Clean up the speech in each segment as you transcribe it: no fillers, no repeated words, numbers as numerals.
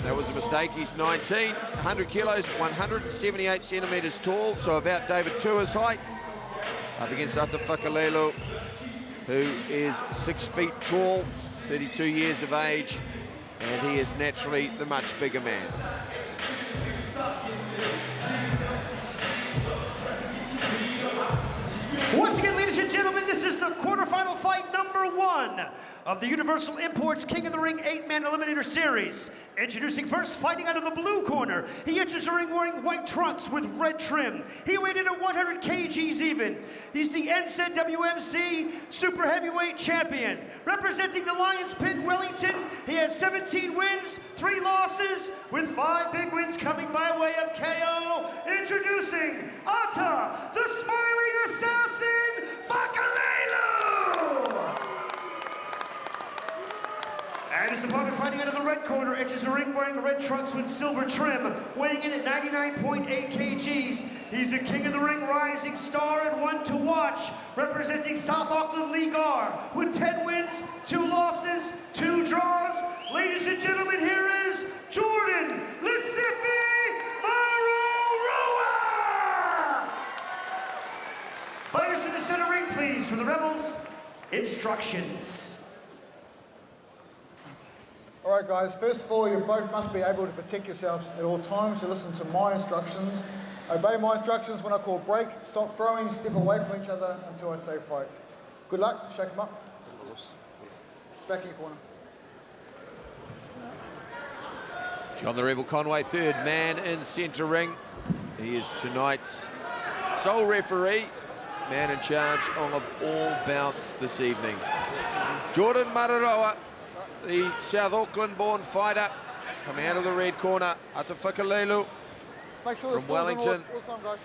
that was a mistake. He's 19, 100 kilos, 178 centimetres tall, so about David Tua's height. Up against Ata Fakalelu, who is 6 feet tall, 32 years of age, and he is naturally the much bigger man. Once again, ladies and gentlemen, this is the quarterfinal fight number 1 of the Universal Imports King of the Ring 8-Man Eliminator Series. Introducing first, fighting out of the blue corner. He enters the ring wearing white trunks with red trim. He weighed in at 100 kgs even. He's the NZWMC Super Heavyweight Champion. Representing the Lions Pit Wellington, he has 17 wins, 3 losses, with 5 big wins coming by way of KO. Introducing Ata, the Smiling Assassin, Fakalelu! And his opponent fighting out of the red corner, enters the ring wearing red trunks with silver trim, weighing in at 99.8 kgs. He's a King of the Ring rising star and one to watch, representing South Auckland League R, with 10 wins, 2 losses, 2 draws. Ladies and gentlemen, here is Jordan Maroroa! Fighters to the center ring, please, for the Rebels. Instructions. All right, guys, first of all, you both must be able to protect yourselves at all times, so listen to my instructions. Obey my instructions when I call break. Stop throwing, step away from each other until I say fight. Good luck, shake them up. Back in your corner. John the Rebel Conway, third man in centre ring. He is tonight's sole referee, man in charge of all bouts this evening. Jordan Maroroa, the South Auckland-born fighter, coming out of the red corner. Ata Fakalelu from Wellington. All the time, guys.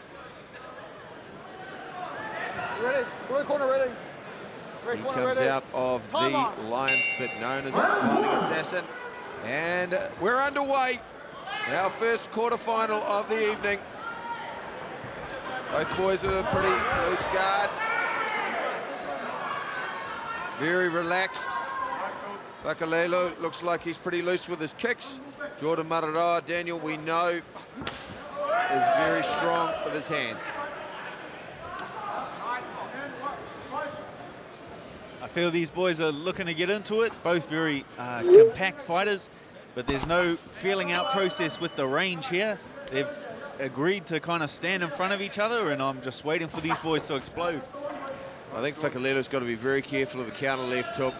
Ready? Blue corner ready. Red He corner comes ready. out of Time the on. Lions Pit, known as the Smiling Assassin. And we're underway. Our first quarterfinal of the evening. Both boys with a pretty loose guard. Very relaxed. Fakalelu looks like he's pretty loose with his kicks. Jordan Maroroa, Daniel, we know, is very strong with his hands. I feel these boys are looking to get into it, both very compact fighters, but there's no feeling out process with the range here. They've agreed to kind of stand in front of each other, and I'm just waiting for these boys to explode. I think Fakalelu's got to be very careful of a counter left hook.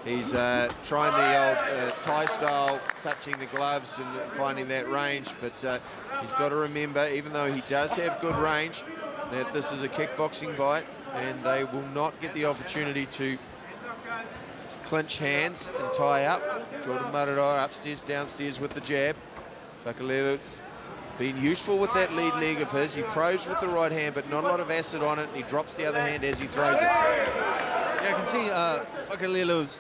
He's trying the old Thai style, touching the gloves and finding that range, but he's got to remember, even though he does have good range, that this is a kickboxing fight, and they will not get the opportunity to clinch hands and tie up. Jordan Maroroa upstairs, downstairs with the jab. Fakalelu's been useful with that lead leg of his. He probes with the right hand, but not a lot of acid on it, and he drops the other hand as he throws it. Yeah, I can see Fakalelu's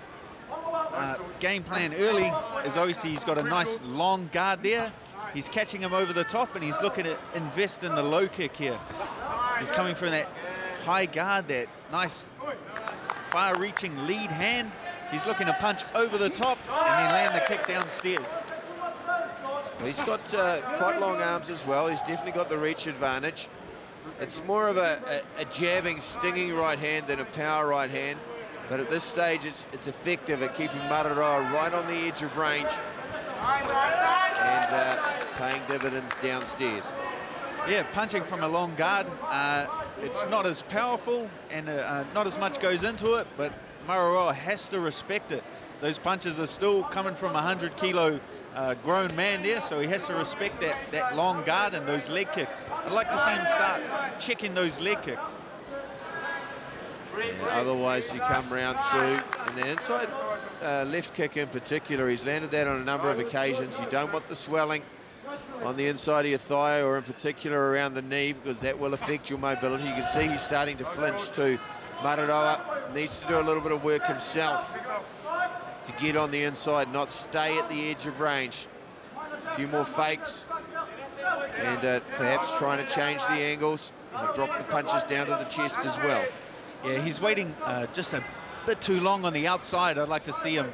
game plan early is obviously he's got a nice long guard there. He's catching him over the top, and he's looking to invest in the low kick here. He's coming from that high guard, that nice far-reaching lead hand. He's looking to punch over the top and then land the kick downstairs. He's got quite long arms as well. He's definitely got the reach advantage. It's more of a jabbing, stinging right hand than a power right hand. But at this stage, it's effective at keeping Maroroa right on the edge of range and paying dividends downstairs. Yeah, punching from a long guard. It's not as powerful and not as much goes into it, but Maroroa has to respect it. Those punches are still coming from a 100-kilo grown man there, so he has to respect that long guard and those leg kicks. I'd like to see him start checking those leg kicks. Yeah, otherwise, you come round two, and the inside left kick in particular, he's landed that on a number of occasions. You don't want the swelling on the inside of your thigh, or in particular around the knee, because that will affect your mobility. You can see he's starting to flinch too. Maroroa needs to do a little bit of work himself to get on the inside, not stay at the edge of range. A few more fakes, and perhaps trying to change the angles. He'll drop the punches down to the chest as well. Yeah, he's waiting just a bit too long on the outside. I'd like to see him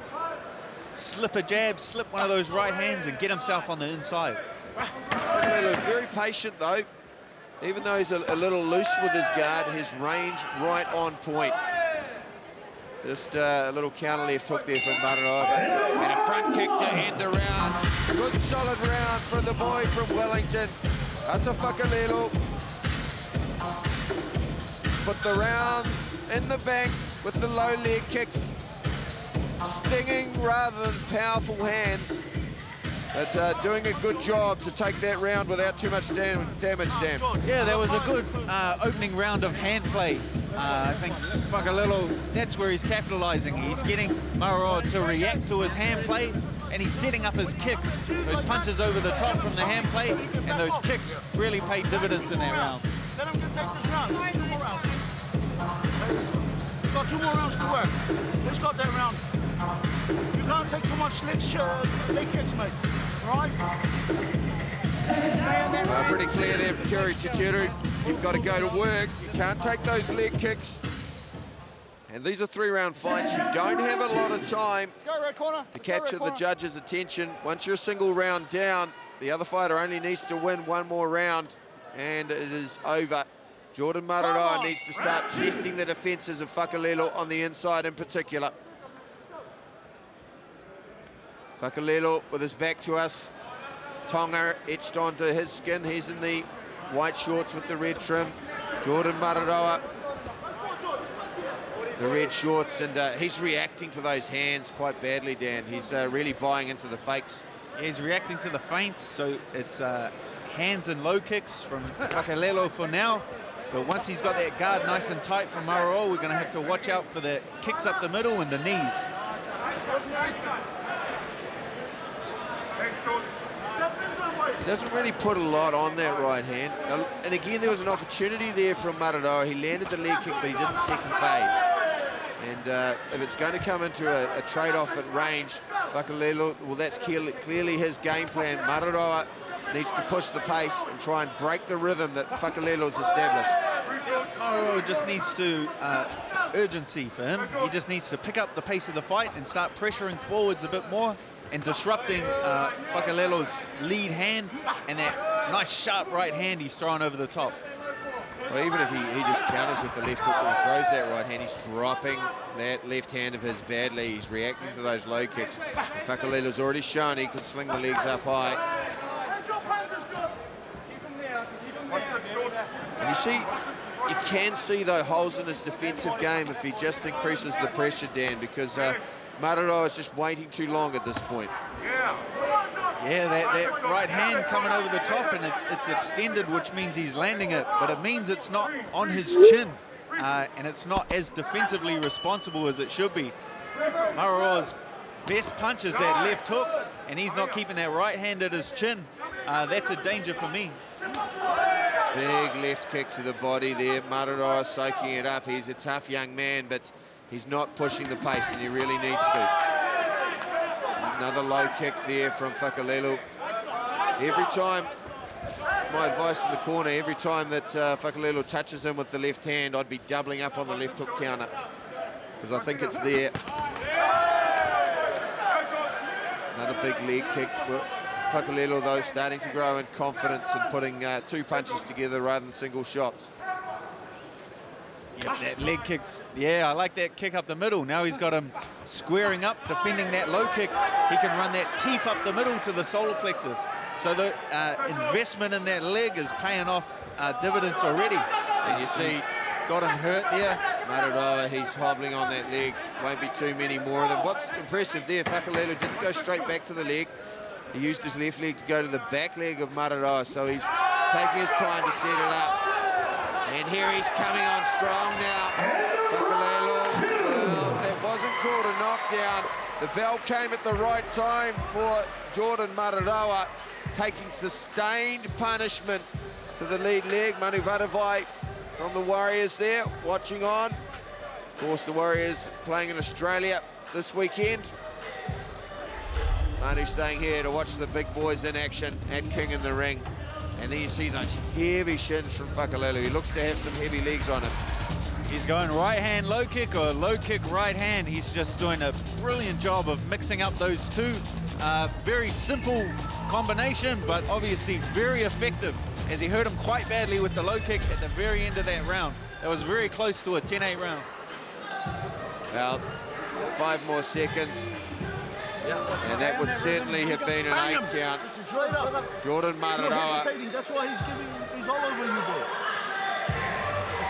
slip a jab, slip one of those right hands and get himself on the inside. Fakalelu very patient though. Even though he's a little loose with his guard, his range right on point. Just a little counter left hook there from Maroroa. And a front kick to end the round. Good solid round for the boy from Wellington. Ata Fakalelu. Put the rounds in the bank with the low leg kicks. Stinging rather than powerful hands. But doing a good job to take that round without too much damage, Dan. Yeah, that was a good opening round of hand play. I think Fakalelu, that's where he's capitalizing. He's getting Maroroa to react to his hand play, and he's setting up his kicks. Those punches over the top from the hand play, and those kicks really paid dividends in that round. Let him take this round. There's 2 more rounds. We've got 2 more rounds to work. He's got that round. You can't take too much leg kicks, mate. Right? Pretty clear there from Terry Chicheru. You've got to go to work. You can't take those leg kicks. And these are 3-round fights. You don't have a lot of time to capture the judge's attention. Once you're a single round down, the other fighter only needs to win 1 more round, and it is over. Jordan Maroroa needs to start testing the defenses of Fakalelu on the inside in particular. Fakalelu with his back to us. Tonga etched onto his skin. He's in the white shorts with the red trim. Jordan Maroroa, the red shorts, and he's reacting to those hands quite badly, Dan. He's really buying into the fakes. Yeah, he's reacting to the feints, so it's hands and low kicks from Fakalelu for now. But once he's got that guard nice and tight from Maroroa, we're going to have to watch out for the kicks up the middle and the knees. He doesn't really put a lot on that right hand. And again, there was an opportunity there from Maroroa. He landed the leg kick, but he didn't second phase. And if it's going to come into a trade-off at range, Fakalelu, well, that's clearly his game plan. Maroroa needs to push the pace and try and break the rhythm that Fakalelu's established. Maroroa just needs to, urgency for him. He just needs to pick up the pace of the fight and start pressuring forwards a bit more and disrupting Fakalelu's lead hand and that nice sharp right hand he's throwing over the top. Well, even if he just counters with the left hook when he throws that right hand, he's dropping that left hand of his badly. He's reacting to those low kicks. Fakalelu's already shown he could sling the legs up high. And you can see the holes in his defensive game if he just increases the pressure, Dan, because Maroroa is just waiting too long at this point. Yeah, that right hand coming over the top, and it's extended, which means he's landing it, but it means it's not on his chin, and it's not as defensively responsible as it should be. Maroroa's best punch is that left hook, and he's not keeping that right hand at his chin. That's a danger for me. Big left kick to the body there. Maroroa soaking it up. He's a tough young man, but he's not pushing the pace, and he really needs to. Another low kick there from Fakalelu. Every time, my advice in the corner, every time that Fakalelu touches him with the left hand, I'd be doubling up on the left hook counter, because I think it's there. Another big leg kick. Fakalelu, though, starting to grow in confidence and putting 2 punches together rather than single shots. Yep, that leg kicks. Yeah, I like that kick up the middle. Now he's got him squaring up, defending that low kick. He can run that teep up the middle to the solar plexus. So the investment in that leg is paying off dividends already. And you see, got him hurt there. Maroroa, he's hobbling on that leg. Won't be too many more of them. What's impressive there, Fakalelu didn't go straight back to the leg. He used his left leg to go to the back leg of Maroroa, so he's taking his time to set it up. And here he's coming on strong now. Fakalelu, well, that wasn't called a knockdown. The bell came at the right time for Jordan Maroroa, taking sustained punishment to the lead leg. Manu Varavai from the Warriors there, watching on. Of course, the Warriors playing in Australia this weekend. Manu staying here to watch the big boys in action at King in the Ring. And then you see those heavy shins from Fakalelu. He looks to have some heavy legs on him. He's going right hand low kick or low kick right hand. He's just doing a brilliant job of mixing up those two. Very simple combination, but obviously very effective, as he hurt him quite badly with the low kick at the very end of that round. That was very close to a 10-8 round. Well, 5 more seconds. And that would certainly have been an 8 count. Jordan Maroroa, That's why he's all over you, boy.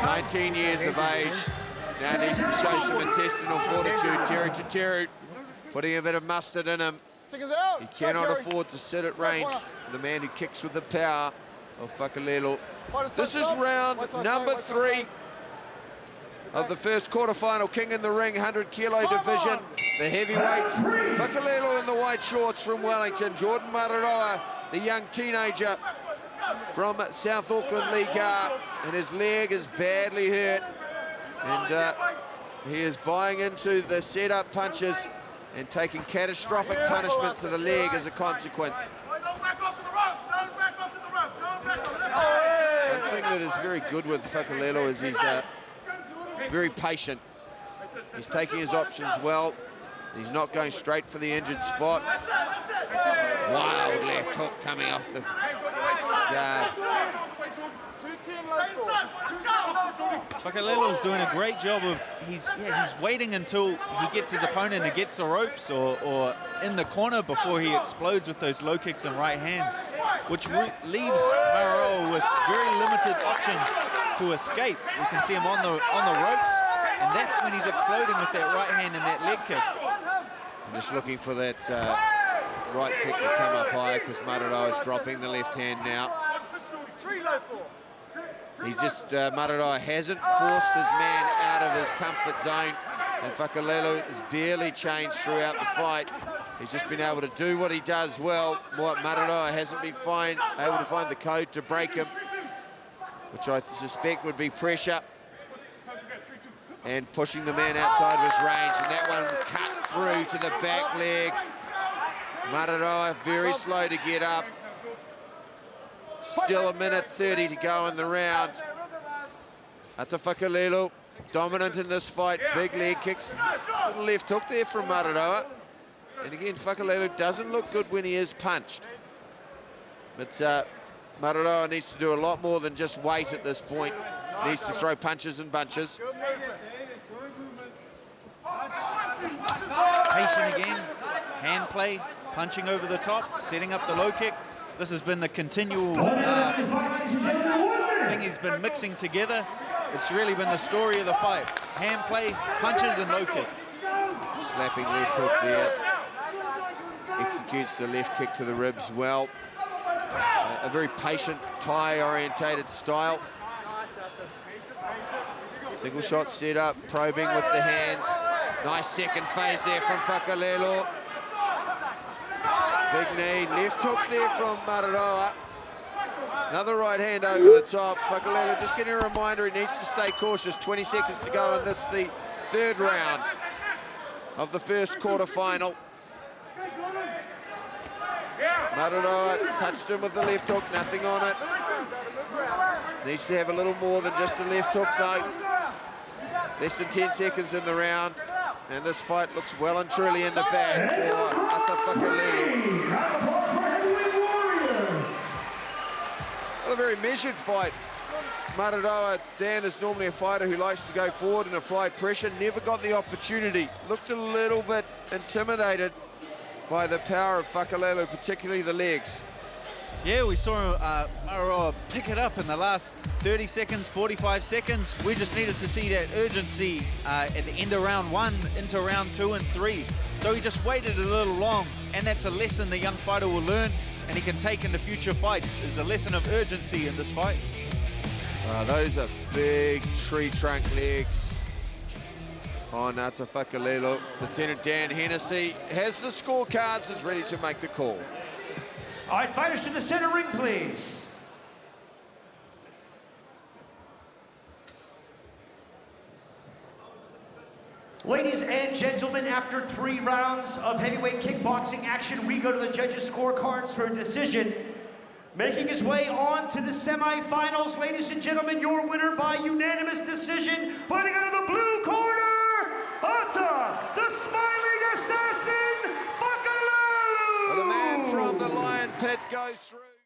19 years of age, now needs to show some intestinal fortitude. Teru Teru putting a bit of mustard in him. He cannot afford to sit at range. The man who kicks with the power of Fakalelu. This is round number 3 of the first quarterfinal, King in the Ring 100 kilo division. The heavyweights, Fakalelu in the white shorts from Wellington, Jordan Maroroa, the young teenager from South Auckland League R, and his leg is badly hurt, and he is buying into the setup punches and taking catastrophic punishment to the leg as a consequence. One thing that is very good with Fakalelu is he's very patient. He's taking his options well. He's not going straight for the injured spot. Wild left hook coming off the guard. Fakalelu's doing a great job of, he's waiting until he gets his opponent against the ropes or in the corner before he explodes with those low kicks and right hands, which leaves Maroroa with very limited options to escape. We can see him on the ropes, and that's when he's exploding with that right hand and that leg kick. I'm just looking for that right kick to come up high, because Maroroa is dropping the left hand now. He just, Maroroa hasn't forced his man out of his comfort zone, and Fakalelu has barely changed throughout the fight. He's just been able to do what he does well. What Maroroa hasn't been able to find the code to break him, which I suspect would be pressure and pushing the man outside of his range, and that one cut through to the back leg. Maroroa very slow to get up. Still a minute 30 to go in the round. Ata Fakalelu, dominant in this fight. Big leg kicks. Little left hook there from Maroroa. And again, Fakalelu doesn't look good when he is punched. But Maroroa needs to do a lot more than just wait at this point. Needs to throw punches and bunches. Patient again, hand play, punching over the top, setting up the low kick. This has been the continual thing he's been mixing together. It's really been the story of the fight. Hand play, punches and low kicks. Slapping left hook there. Executes the left kick to the ribs well. A very patient, Thai-orientated style. Single shot set up, probing with the hands. Nice second phase there from Fakalelu. Big knee, left hook there from Maroroa. Another right hand over the top. Fakalelu just getting a reminder he needs to stay cautious. 20 seconds to go in this, the third round of the first quarterfinal. Maroroa touched him with the left hook, nothing on it. Needs to have a little more than just the left hook though. Less than 10 seconds in the round. And this fight looks well and truly in the bag for Ata Fakalelu. Well, a very measured fight. Maroroa, Dan, is normally a fighter who likes to go forward and apply pressure. Never got the opportunity. Looked a little bit intimidated by the power of Fakalelu, particularly the legs. Yeah, we saw Maroroa pick it up in the last 30 seconds, 45 seconds. We just needed to see that urgency at the end of round 1 into round 2 and 3. So he just waited a little long, and that's a lesson the young fighter will learn and he can take into future fights, is a lesson of urgency in this fight. Those are big tree trunk legs on Ata Fakalelu. Lieutenant Dan Hennessy has the scorecards, is ready to make the call. All right, fighters to the center ring, please. Ladies and gentlemen, after 3 rounds of heavyweight kickboxing action, we go to the judges' scorecards for a decision. Making his way on to the semifinals, ladies and gentlemen, your winner by unanimous decision, fighting out of the blue corner, Ata, the Smiling Assassin, Fakalelu! Well, the man from the Lion Pit goes through.